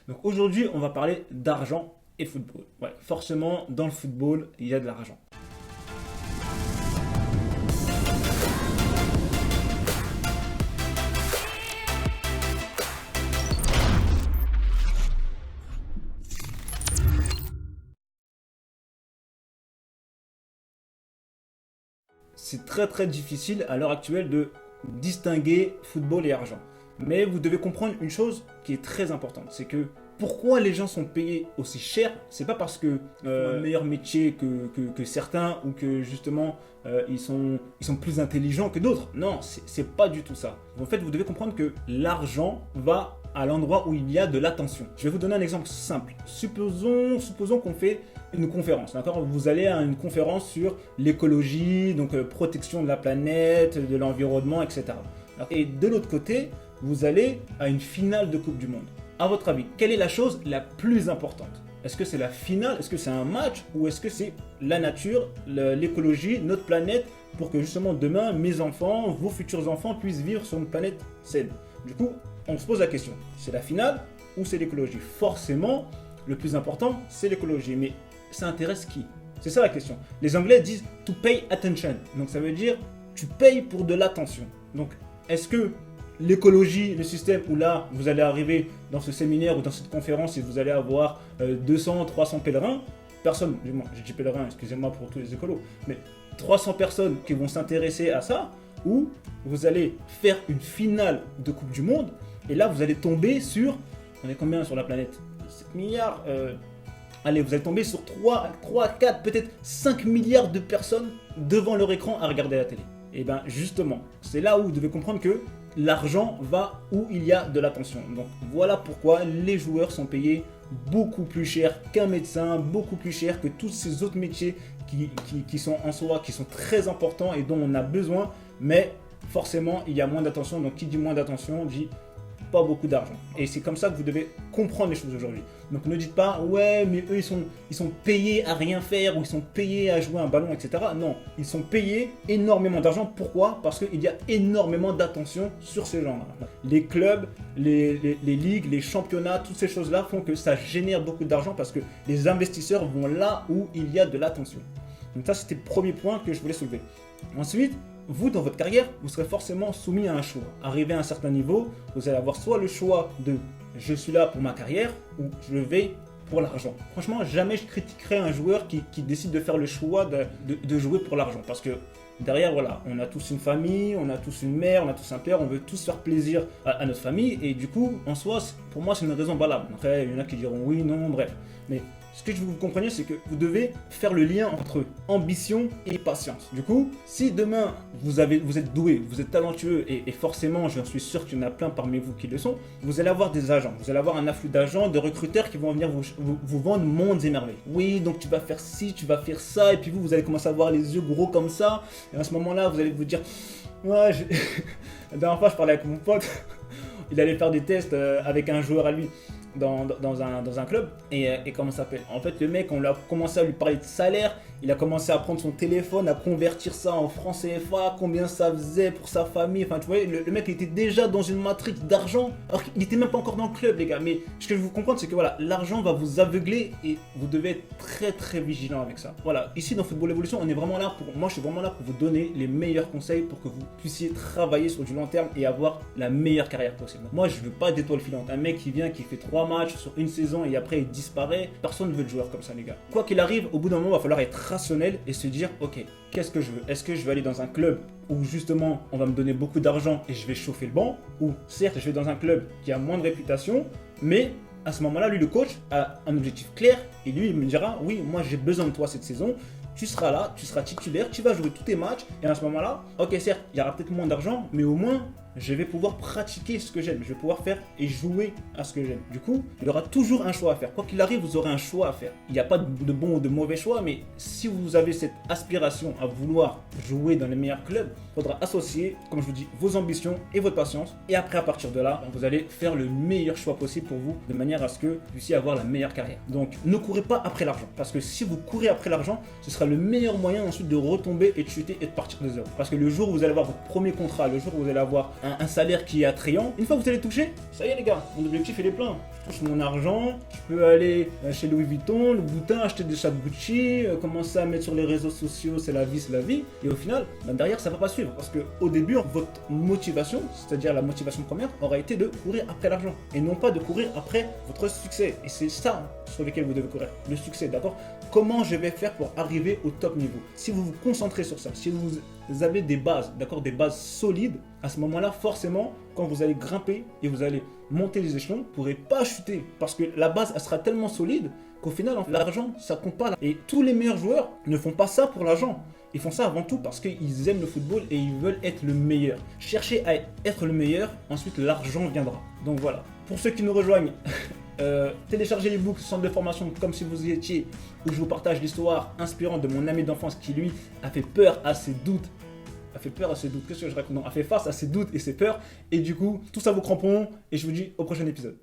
Donc aujourd'hui, on va parler d'argent et football. Ouais, forcément, dans le football, il y a de l'argent. C'est très difficile à l'heure actuelle de distinguer football et argent. Mais vous devez comprendre une chose qui est très importante, c'est que pourquoi les gens sont payés aussi cher, c'est pas parce que un meilleur métier que certains ou que justement ils sont plus intelligents que d'autres. Non, c'est pas du tout ça. En fait, vous devez comprendre que l'argent va à l'endroit où il y a de l'attention. Je vais vous donner un exemple simple. Supposons qu'on fait une conférence, d'accord? Vous allez à une conférence sur l'écologie, donc protection de la planète, de l'environnement, etc. Et de l'autre côté, vous allez à une finale de Coupe du Monde. À votre avis, quelle est la chose la plus importante? Est-ce que c'est la finale? Est-ce que c'est un match? Ou est-ce que c'est la nature, l'écologie, notre planète, pour que justement demain, mes enfants, vos futurs enfants puissent vivre sur une planète saine? Du coup, on se pose la question, c'est la finale ou c'est l'écologie? Forcément, le plus important, c'est l'écologie. Mais ça intéresse qui? C'est ça la question. Les Anglais disent to pay attention. Donc ça veut dire tu payes pour de l'attention. Donc est-ce que l'écologie, le système où là vous allez arriver dans ce séminaire ou dans cette conférence et vous allez avoir 200, 300 pèlerins, personne, j'ai dit pèlerins, excusez-moi pour tous les écolos, mais 300 personnes qui vont s'intéresser à ça, ou vous allez faire une finale de Coupe du Monde et là vous allez tomber sur, on est combien sur la planète? 7 milliards allez, vous allez tomber sur 3, 4, peut-être 5 milliards de personnes devant leur écran à regarder la télé. Et bien justement, c'est là où vous devez comprendre que l'argent va où il y a de l'attention. Donc voilà pourquoi les joueurs sont payés beaucoup plus cher qu'un médecin, beaucoup plus cher que tous ces autres métiers qui sont en soi, qui sont très importants et dont on a besoin, mais forcément il y a moins d'attention. Donc qui dit moins d'attention dit pas beaucoup d'argent. Et c'est comme ça que vous devez comprendre les choses aujourd'hui. Donc ne dites pas ouais mais eux ils sont payés à rien faire ou ils sont payés à jouer un ballon, etc. Non, ils sont payés énormément d'argent. Pourquoi? Parce qu'il y a énormément d'attention sur ces gens-là. Les clubs, les ligues, les championnats, toutes ces choses-là font que ça génère beaucoup d'argent parce que les investisseurs vont là où il y a de l'attention. Donc ça c'était le premier point que je voulais soulever. Ensuite, vous, dans votre carrière, vous serez forcément soumis à un choix. Arrivé à un certain niveau, vous allez avoir soit le choix de je suis là pour ma carrière ou je vais pour l'argent. Franchement, jamais je critiquerai un joueur qui décide de faire le choix de jouer pour l'argent. Parce que derrière, voilà, on a tous une famille, on a tous une mère, on a tous un père, on veut tous faire plaisir à notre famille. Et du coup, en soi, pour moi, c'est une raison valable. Après, il y en a qui diront oui, non, bref. Mais ce que je veux que vous compreniez, c'est que vous devez faire le lien entre ambition et patience. Du coup, si demain vous êtes doué, vous êtes talentueux et forcément, j'en suis sûr qu'il y en a plein parmi vous qui le sont, vous allez avoir des agents, vous allez avoir un afflux d'agents, de recruteurs qui vont venir vous vendre mondes et merveilles. Oui, donc tu vas faire ci, tu vas faire ça, et puis vous allez commencer à avoir les yeux gros comme ça, et à ce moment-là, vous allez vous dire, ouais, la dernière fois, je parlais avec mon pote, il allait faire des tests avec un joueur à lui. Dans un club et comment ça s'appelle, en fait le mec, on a commencé à lui parler de salaire, il a commencé à prendre son téléphone, à convertir ça en francs CFA, combien ça faisait pour sa famille, enfin tu vois, le mec était déjà dans une matrix d'argent alors qu'il était même pas encore dans le club les gars. Mais ce que je veux vous comprendre, c'est que voilà, l'argent va vous aveugler et vous devez être très vigilant avec ça. Voilà, ici dans Football Evolution, on est vraiment là moi je suis vraiment là pour vous donner les meilleurs conseils pour que vous puissiez travailler sur du long terme et avoir la meilleure carrière possible. Moi je veux pas d'étoile filante, un mec qui vient, qui fait 3 matchs sur une saison et après il disparaît, personne ne veut de joueur comme ça les gars. Quoi qu'il arrive, au bout d'un moment il va falloir être rationnel et se dire ok, qu'est-ce que je veux? Est-ce que je vais aller dans un club où justement on va me donner beaucoup d'argent et je vais chauffer le banc, ou certes je vais dans un club qui a moins de réputation, mais à ce moment-là, lui, le coach, a un objectif clair et lui, il me dira oui, moi j'ai besoin de toi cette saison, tu seras là, tu seras titulaire, tu vas jouer tous tes matchs et à ce moment-là, ok, certes, il y aura peut-être moins d'argent, mais au moins je vais pouvoir pratiquer ce que j'aime, je vais pouvoir faire et jouer à ce que j'aime. Du coup, il y aura toujours un choix à faire. Quoi qu'il arrive, vous aurez un choix à faire. Il n'y a pas de bon ou de mauvais choix, mais si vous avez cette aspiration à vouloir jouer dans les meilleurs clubs, il faudra associer, comme je vous dis, vos ambitions et votre patience. Et après, à partir de là, vous allez faire le meilleur choix possible pour vous, de manière à ce que vous puissiez avoir la meilleure carrière. Donc, ne courez pas après l'argent, parce que si vous courez après l'argent, ce sera le meilleur moyen ensuite de retomber et de chuter et de partir de zéro. Parce que le jour où vous allez avoir votre premier contrat, le jour où vous allez avoir un salaire qui est attrayant. Une fois que vous allez toucher, ça y est les gars, mon objectif il est plein. Je touche mon argent, je peux aller chez Louis Vuitton, le Boutin, acheter des chats de Gucci, commencer à mettre sur les réseaux sociaux, c'est la vie, c'est la vie. Et au final, derrière ça va pas suivre. Parce qu'au début, votre motivation, c'est-à-dire la motivation première, aura été de courir après l'argent. Et non pas de courir après votre succès. Et c'est ça sur lequel vous devez courir, le succès, d'accord? Comment je vais faire pour arriver au top niveau? Si vous vous concentrez sur ça, si vous avez des bases, d'accord, des bases solides, à ce moment-là, forcément, quand vous allez grimper et vous allez monter les échelons, vous ne pourrez pas chuter parce que la base, elle sera tellement solide qu'au final, l'argent, ça compte pas. Et tous les meilleurs joueurs ne font pas ça pour l'argent. Ils font ça avant tout parce qu'ils aiment le football et ils veulent être le meilleur. Cherchez à être le meilleur, ensuite l'argent viendra. Donc voilà. Pour ceux qui nous rejoignent, téléchargez l'ebook Centre de formation comme si vous y étiez, où je vous partage l'histoire inspirante de mon ami d'enfance qui lui a fait peur à ses doutes. Qu'est-ce que je raconte? Non, a fait face à ses doutes et ses peurs. Et du coup, tout ça vous crampon et je vous dis au prochain épisode.